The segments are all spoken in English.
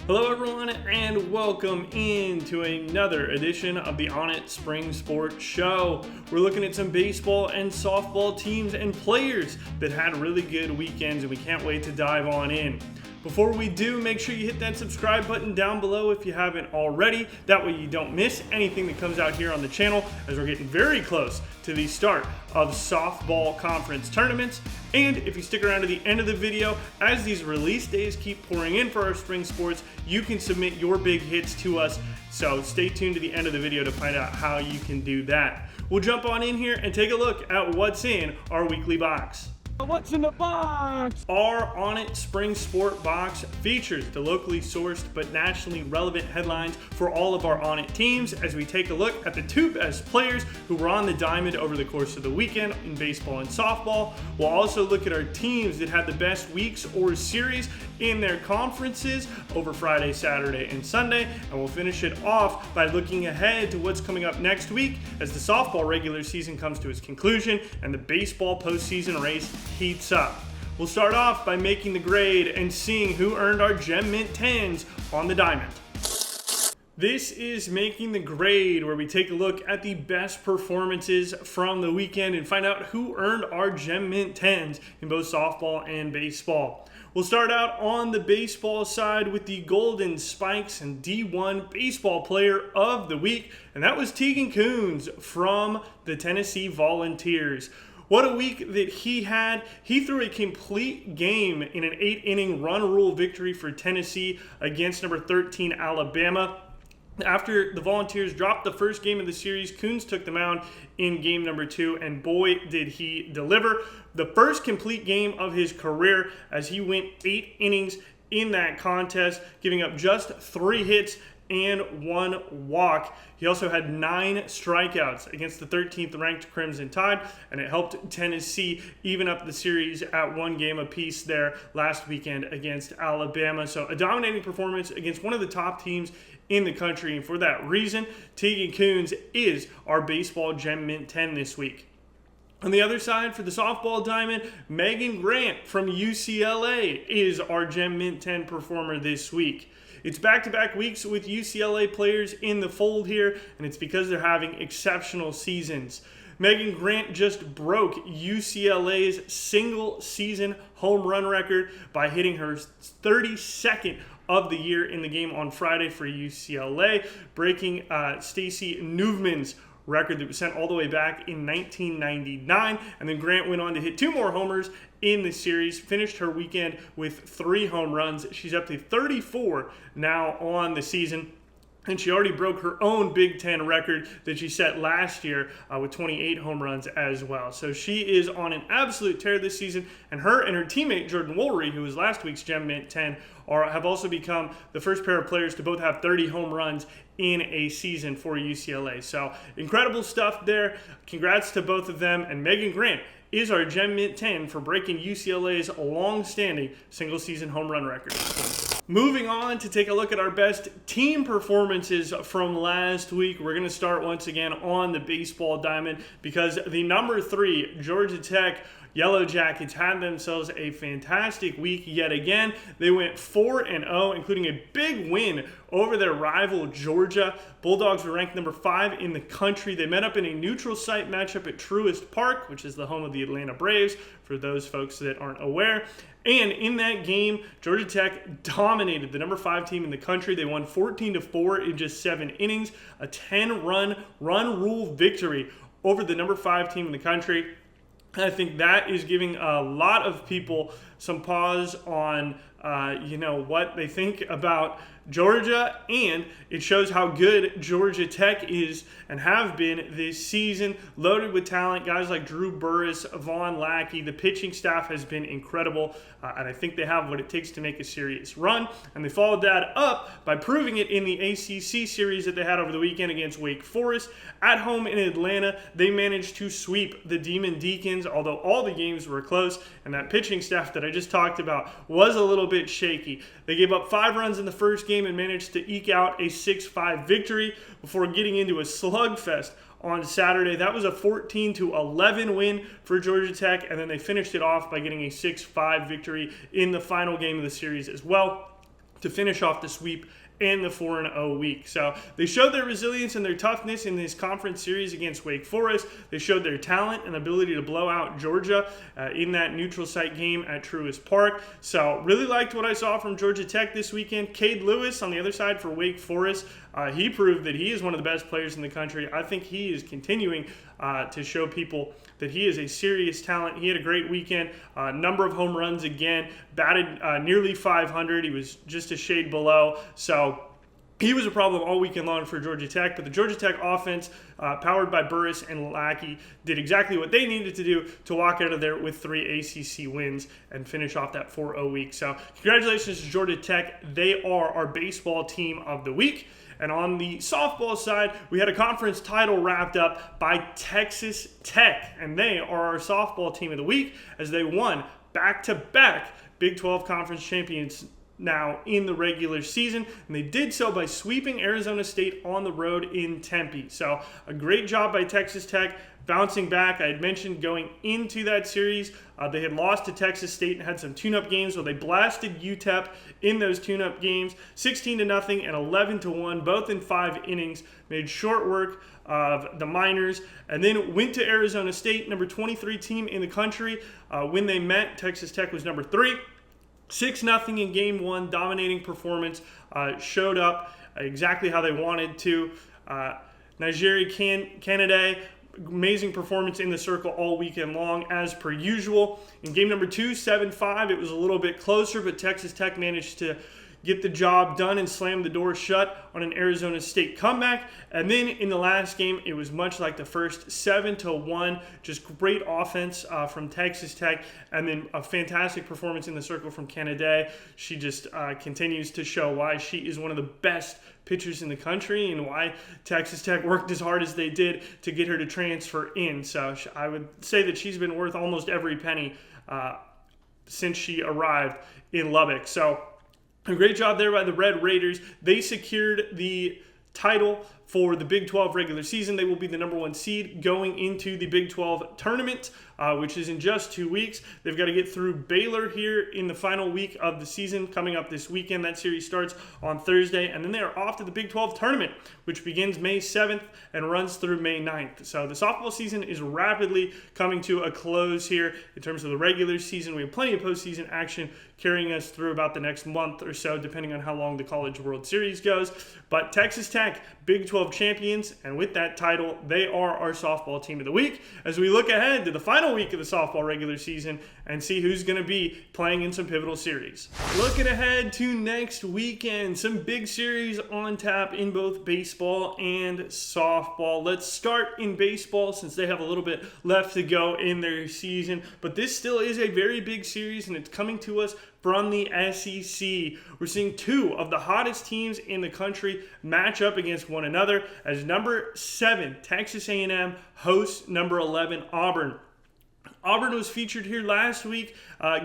Hello everyone and welcome into another edition of the ONIT Spring Sports Show. We're looking at some baseball and softball teams and players that had really good weekends, and we can't wait to dive on in. Before we do, make sure you hit that subscribe button down below if you haven't already. That way you don't miss anything that comes out here on the channel, as we're getting very close to the start of softball conference tournaments. And if you stick around to the end of the video, as these release days keep pouring in for our spring sports, you can submit your big hits to us. So stay tuned to the end of the video to find out how you can do that. We'll jump on in here and take a look at what's in our weekly box. What's in the box? Our ONIT Spring Sport Box features the locally sourced but nationally relevant headlines for all of our ONIT teams as we take a look at the two best players who were on the diamond over the course of the weekend in baseball and softball. We'll also look at our teams that had the best weeks or series in their conferences over Friday, Saturday, and Sunday. And we'll finish it off by looking ahead to what's coming up next week as the softball regular season comes to its conclusion and the baseball postseason race heats up. We'll start off by making the grade and seeing who earned our Gem Mint 10s on the diamond. This is Making the Grade, where we take a look at the best performances from the weekend and find out who earned our Gem Mint 10s in both softball and baseball. We'll start out on the baseball side with the Golden Spikes and D1 Baseball Player of the Week, and that was Tegan Coons from the Tennessee Volunteers. What a week that he had. He threw a complete game in an 8-inning run rule victory for Tennessee against number 13 Alabama. After the Volunteers dropped the first game of the series, Coons took the mound in game number 2, and boy, did he deliver. The first complete game of his career as he went 8 innings in that contest, giving up just 3 hits and 1 walk. He also had 9 strikeouts against the 13th ranked Crimson Tide, and it helped Tennessee even up the series at 1 game apiece there last weekend against Alabama. So a dominating performance against one of the top teams in the country, and for that reason, Tegan Coons is our baseball Gem Mint 10 this week. On the other side, for the softball diamond, Megan Grant from UCLA is our Gem Mint 10 performer this week. It's back-to-back weeks with UCLA players in the fold here, and it's because they're having exceptional seasons. Megan Grant just broke UCLA's single-season home run record by hitting her 32nd of the year in the game on Friday for UCLA, breaking Stacey Newman's record that was sent all the way back in 1999. And then Grant went on to hit 2 more homers in the series, finished her weekend with 3 home runs. She's up to 34 now on the season. And she already broke her own Big Ten record that she set last year with 28 home runs as well. So she is on an absolute tear this season. And her teammate Jordan Woolery, who was last week's Gem Mint 10, have also become the first pair of players to both have 30 home runs in a season for UCLA. So incredible stuff there. Congrats to both of them. And Megan Grant is our Gem Mint 10 for breaking UCLA's long-standing single-season home run record. Moving on to take a look at our best team performances from last week. We're going to start once again on the baseball diamond because the number 3 Georgia Tech Yellow Jackets had themselves a fantastic week yet again. They went 4-0, including a big win over their rival Georgia. Bulldogs were ranked number 5 in the country. They met up in a neutral site matchup at Truist Park, which is the home of the Atlanta Braves, for those folks that aren't aware. And in that game, Georgia Tech dominated the number 5 team in the country. They won 14-4 in just 7 innings, a 10-run run rule victory over the number 5 team in the country. I think that is giving a lot of people some pause on, what they think about Georgia, and it shows how good Georgia Tech is and have been this season, loaded with talent, guys like Drew Burris, Vaughn Lackey. The pitching staff has been incredible, and I think they have what it takes to make a serious run, and they followed that up by proving it in the ACC series that they had over the weekend against Wake Forest. At home in Atlanta, they managed to sweep the Demon Deacons, although all the games were close, and that pitching staff that I just talked about was a little bit shaky. They gave up 5 runs in the first game and managed to eke out a 6-5 victory before getting into a slugfest on Saturday. That was a 14-11 win for Georgia Tech, and then they finished it off by getting a 6-5 victory in the final game of the series as well. to finish off the sweep and the 4-0 week. So they showed their resilience and their toughness in this conference series against Wake Forest. They showed their talent and ability to blow out Georgia in that neutral site game at Truist Park. So really liked what I saw from Georgia Tech this weekend. Cade Lewis on the other side for Wake Forest. He proved that he is one of the best players in the country. I think he is continuing to show people that he is a serious talent. He had a great weekend, number of home runs again, batted nearly 500. He was just a shade below. So he was a problem all weekend long for Georgia Tech, but the Georgia Tech offense, powered by Burris and Lackey, did exactly what they needed to do to walk out of there with 3 ACC wins and finish off that 4-0 week. So congratulations to Georgia Tech. They are our baseball team of the week. And on the softball side, we had a conference title wrapped up by Texas Tech, and they are our softball team of the week as they won back-to-back Big 12 conference champions now in the regular season, and they did so by sweeping Arizona State on the road in Tempe. So a great job by Texas Tech bouncing back. I had mentioned going into that series, they had lost to Texas State and had some tune-up games, so they blasted UTEP in those tune-up games, 16-0 and 11-1, both in 5 innings, made short work of the Miners, and then went to Arizona State, number 23 team in the country. When they met, Texas Tech was number 3. 6-0 in game 1, dominating performance, showed up exactly how they wanted to. Nigeri Canada, amazing performance in the circle all weekend long as per usual. In game number 2, 7-5, it was a little bit closer, but Texas Tech managed to get the job done and slam the door shut on an Arizona State comeback. And then in the last game, it was much like the first, 7-1, just great offense from Texas Tech, and then a fantastic performance in the circle from Canada. She just continues to show why she is one of the best pitchers in the country and why Texas Tech worked as hard as they did to get her to transfer in. So I would say that she's been worth almost every penny since she arrived in Lubbock. So a great job there by the Red Raiders. They secured the title for the Big 12 regular season. They will be the number 1 seed going into the Big 12 tournament, which is in just 2 weeks. They've got to get through Baylor here in the final week of the season coming up this weekend. That series starts on Thursday, and then they are off to the Big 12 tournament, which begins May 7th and runs through May 9th. So the softball season is rapidly coming to a close here in terms of the regular season. We have plenty of postseason action carrying us through about the next month or so, depending on how long the College World Series goes. But Texas Tech, Big 12 champions, and with that title, they are our softball team of the week as we look ahead to the final week of the softball regular season and see who's going to be playing in some pivotal series. Looking ahead to next weekend, some big series on tap in both baseball and softball. Let's start in baseball since they have a little bit left to go in their season, but this still is a very big series and it's coming to us from the SEC. We're seeing 2 of the hottest teams in the country match up against one another as number 7 Texas A&M hosts number 11 Auburn. Auburn was featured here last week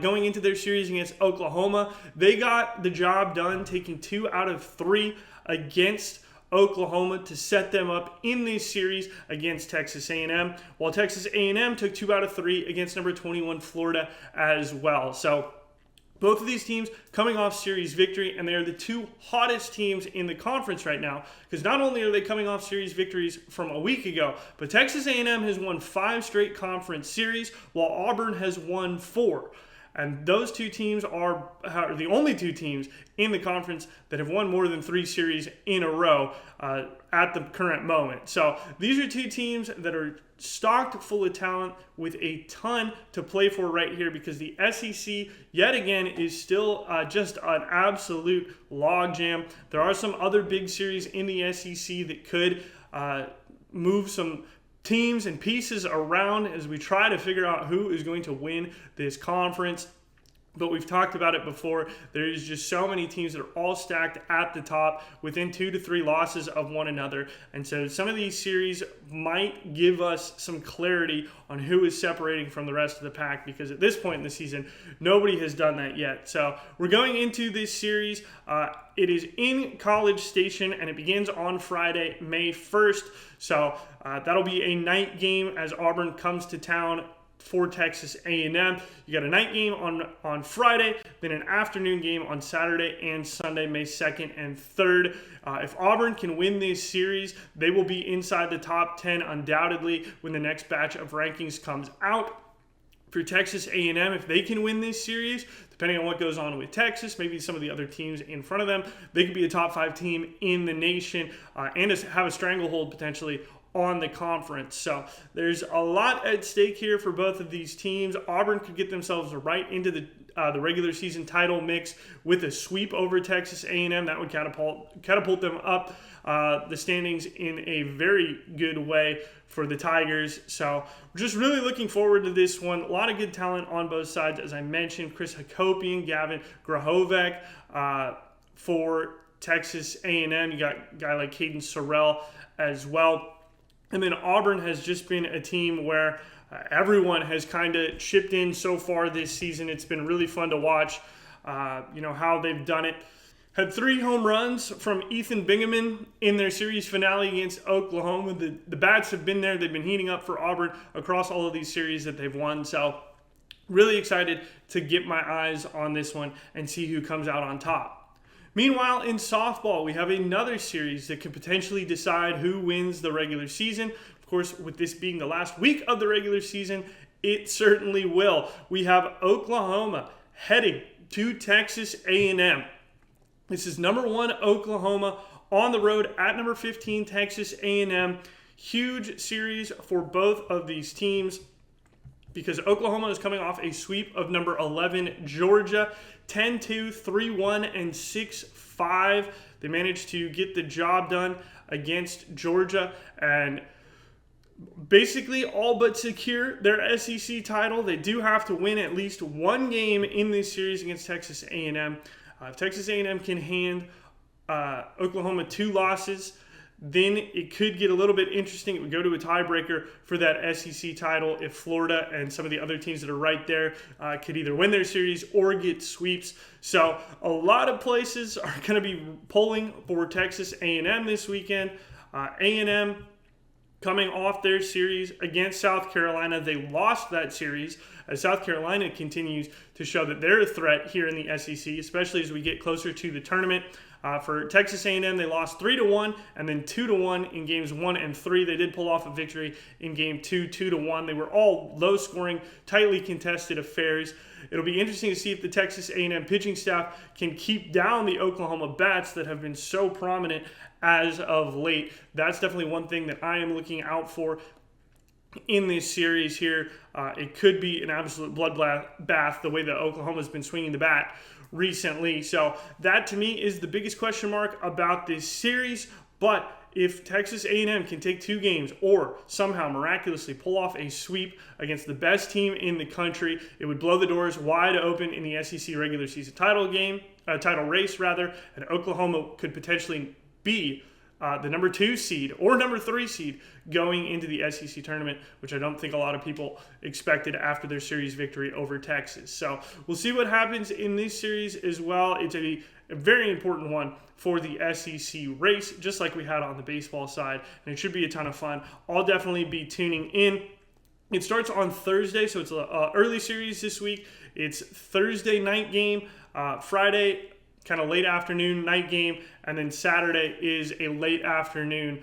going into their series against Oklahoma. They got the job done, taking 2 out of 3 against Oklahoma to set them up in this series against Texas A&M, while Texas A&M took 2 out of 3 against number 21 Florida as well. So both of these teams coming off series victory, and they are the 2 hottest teams in the conference right now, because not only are they coming off series victories from a week ago, but Texas A&M has won 5 straight conference series, while Auburn has won 4. And those 2 teams are the only 2 teams in the conference that have won more than 3 series in a row at the current moment. So these are 2 teams that are stocked full of talent with a ton to play for right here, because the SEC, yet again, is still just an absolute logjam. There are some other big series in the SEC that could move some teams and pieces around as we try to figure out who is going to win this conference. But we've talked about it before. There's just so many teams that are all stacked at the top within 2 to 3 losses of one another. And so some of these series might give us some clarity on who is separating from the rest of the pack, because at this point in the season, nobody has done that yet. So we're going into this series. It is in College Station, and it begins on Friday, May 1st. So that'll be a night game as Auburn comes to town for Texas A&M. You got a night game on Friday, then an afternoon game on Saturday and Sunday, May 2nd and 3rd. If Auburn can win this series, they will be inside the top 10 undoubtedly when the next batch of rankings comes out. For Texas A&M, if they can win this series, depending on what goes on with Texas, maybe some of the other teams in front of them, they could be a top 5 team in the nation and have a stranglehold potentially on the conference. So there's a lot at stake here for both of these teams. Auburn could get themselves right into the regular season title mix with a sweep over Texas A&M. That would catapult them up the standings in a very good way for the Tigers. So we're just really looking forward to this one. A lot of good talent on both sides. As I mentioned, Chris Hakopian, Gavin Grahovec for Texas A&M. You got a guy like Caden Sorrell as well. And then Auburn has just been a team where everyone has kind of chipped in so far this season. It's been really fun to watch, how they've done it. Had 3 home runs from Ethan Bingaman in their series finale against Oklahoma. The bats have been there. They've been heating up for Auburn across all of these series that they've won. So really excited to get my eyes on this one and see who comes out on top. Meanwhile, in softball, we have another series that could potentially decide who wins the regular season. Of course, with this being the last week of the regular season, it certainly will. We have Oklahoma heading to Texas A&M. This is number 1 Oklahoma on the road at number 15 Texas A&M. Huge series for both of these teams because Oklahoma is coming off a sweep of number 11 Georgia. 10-2, 3-1, and 6-5. They managed to get the job done against Georgia and basically all but secure their SEC title. They do have to win at least one game in this series against Texas A&M. If Texas A&M can hand Oklahoma 2 losses, then it could get a little bit interesting. It would go to a tiebreaker for that SEC title if Florida and some of the other teams that are right there could either win their series or get sweeps. So a lot of places are going to be polling for Texas A&M this weekend. A&M coming off their series against South Carolina. They lost that series as South Carolina continues to show that they're a threat here in the SEC, especially as we get closer to the tournament. For Texas A&M, they lost 3-1 and then 2-1 in games 1 and 3. They did pull off a victory in game 2, 2-1. They were all low-scoring, tightly contested affairs. It'll be interesting to see if the Texas A&M pitching staff can keep down the Oklahoma bats that have been so prominent as of late. That's definitely one thing that I am looking out for in this series here. It could be an absolute bloodbath the way that Oklahoma's been swinging the bat recently. So that to me is the biggest question mark about this series. But if Texas A&M can take 2 games or somehow miraculously pull off a sweep against the best team in the country, it would blow the doors wide open in the SEC regular season title race, and Oklahoma could potentially be the number 2 seed or number 3 seed going into the SEC tournament, which I don't think a lot of people expected after their series victory over Texas. So we'll see what happens in this series as well. It's a very important one for the SEC race, just like we had on the baseball side, and it should be a ton of fun. I'll definitely be tuning in. It starts on Thursday, so it's an early series this week. It's Thursday night game, Friday kind of late afternoon night game, and then Saturday is a late afternoon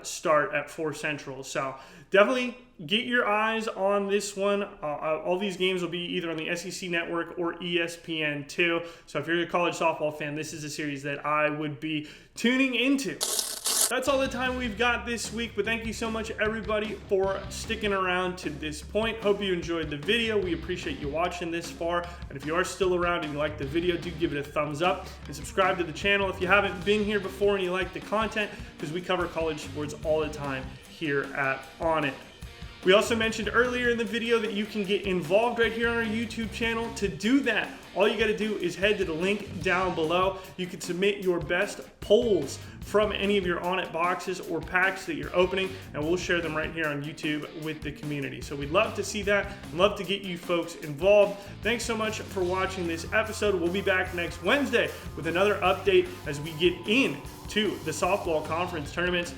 start at 4 Central. So definitely get your eyes on this one. All these games will be either on the SEC Network or ESPN2. So if you're a college softball fan, this is a series that I would be tuning into. That's all the time we've got this week, but thank you so much, everybody, for sticking around to this point. Hope you enjoyed the video. We appreciate you watching this far, and if you are still around and you like the video, do give it a thumbs up and subscribe to the channel if you haven't been here before and you like the content, because we cover college sports all the time here at ONIT. We also mentioned earlier in the video that you can get involved right here on our YouTube channel. To do that, all you got to do is head to the link down below. You can submit your best polls from any of your ONIT boxes or packs that you're opening, and we'll share them right here on YouTube with the community. So we'd love to see that, love to get you folks involved. Thanks so much for watching this episode. We'll be back next Wednesday with another update as we get into the softball conference tournaments.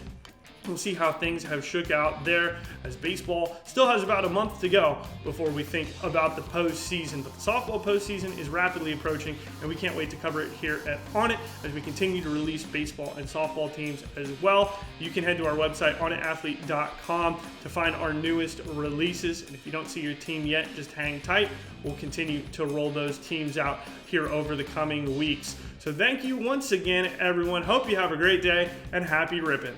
We'll see how things have shook out there, as baseball still has about a month to go before we think about the postseason. But the softball postseason is rapidly approaching, and we can't wait to cover it here at ONIT as we continue to release baseball and softball teams as well. You can head to our website, onitathlete.com, to find our newest releases. And if you don't see your team yet, just hang tight. We'll continue to roll those teams out here over the coming weeks. So thank you once again, everyone. Hope you have a great day, and happy ripping.